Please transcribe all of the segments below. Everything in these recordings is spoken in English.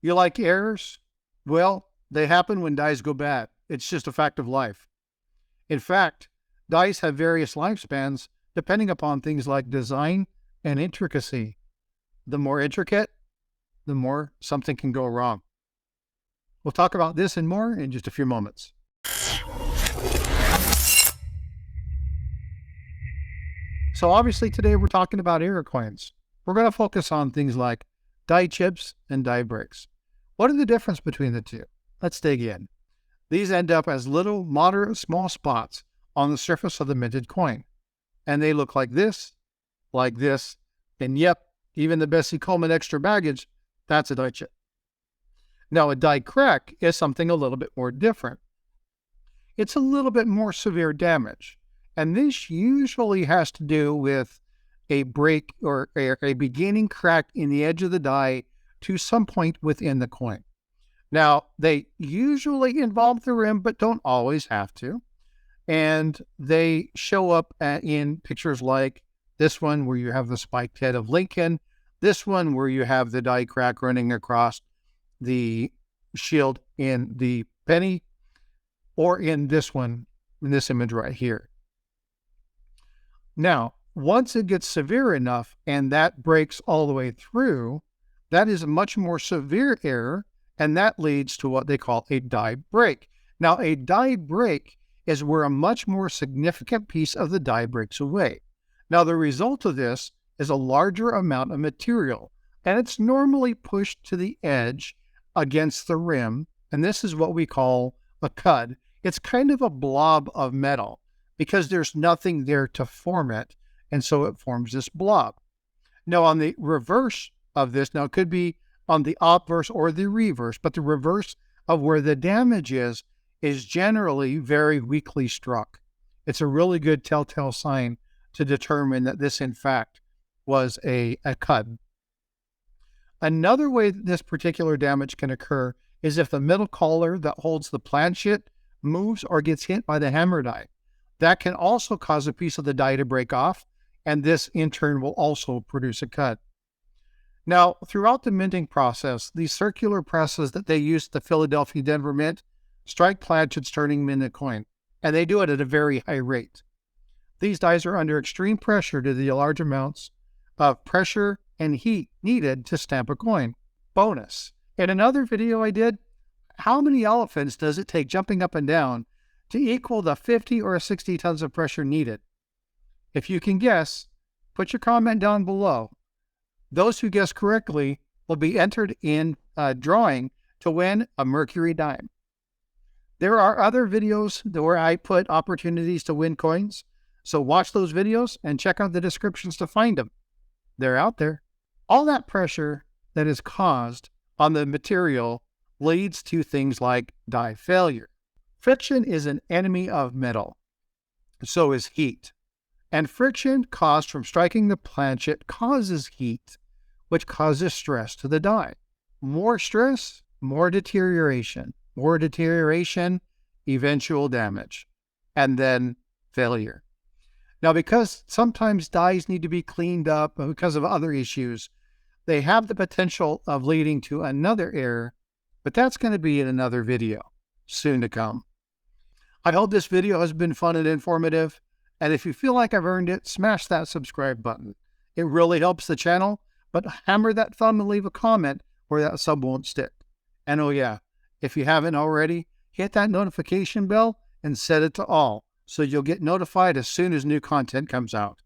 You like errors? Well, they happen when dies go bad. It's just a fact of life. In fact, dies have various lifespans depending upon things like design and intricacy. The more intricate, the more something can go wrong. We'll talk about this and more in just a few moments. So obviously today we're talking about error coins. We're going to focus on things like die chips and die breaks. What are the difference between the two? Let's dig in. These end up as little, moderate, small spots on the surface of the minted coin. And they look like this, and yep, even the Bessie Coleman extra baggage, that's a die chip. Now, a die crack is something a little bit more different. It's a little bit more severe damage. And this usually has to do with a break or a beginning crack in the edge of the die to some point within the coin. Now, they usually involve the rim, but don't always have to. And they show up in pictures like this one where you have the spiked head of Lincoln, this one where you have the die crack running across the shield in the penny, or in this one, in this image right here. Now, once it gets severe enough and that breaks all the way through, that is a much more severe error, and that leads to what they call a die break. Now, a die break is where a much more significant piece of the die breaks away. Now, the result of this is a larger amount of material, and it's normally pushed to the edge against the rim, and this is what we call a cud. It's kind of a blob of metal because there's nothing there to form it, and so it forms this blob. Now, on the reverse of this, now it could be on the obverse or the reverse, but the reverse of where the damage is generally very weakly struck. It's a really good telltale sign to determine that this, in fact, was a cud. Another way that this particular damage can occur is if the middle collar that holds the planchet moves or gets hit by the hammer die. That can also cause a piece of the die to break off, and this in turn will also produce a cut. Now, throughout the minting process, these circular presses that they use at the Philadelphia Denver Mint strike planchets turning minted coin, and they do it at a very high rate. These dies are under extreme pressure due to the large amounts of pressure and heat needed to stamp a coin. Bonus. In another video I did, how many elephants does it take jumping up and down to equal the 50 or 60 tons of pressure needed? If you can guess, put your comment down below. Those who guess correctly will be entered in a drawing to win a Mercury dime. There are other videos where I put opportunities to win coins, so watch those videos and check out the descriptions to find them. They're out there. All that pressure that is caused on the material leads to things like die failure. Friction is an enemy of metal. So is heat. And friction caused from striking the planchet causes heat, which causes stress to the die. More stress, more deterioration. More deterioration, eventual damage. And then failure. Now, because sometimes dies need to be cleaned up because of other issues, they have the potential of leading to another error, but that's going to be in another video soon to come. I hope this video has been fun and informative, and if you feel like I've earned it, smash that subscribe button. It really helps the channel, but hammer that thumb and leave a comment where that sub won't stick. And oh yeah, if you haven't already, hit that notification bell and set it to all, so you'll get notified as soon as new content comes out.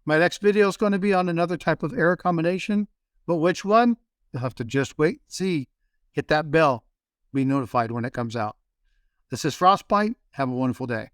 My next video is going to be on another type of error combination, but which one? You'll have to just wait and see. Hit that bell. Be notified when it comes out. This is Frostbite. Have a wonderful day.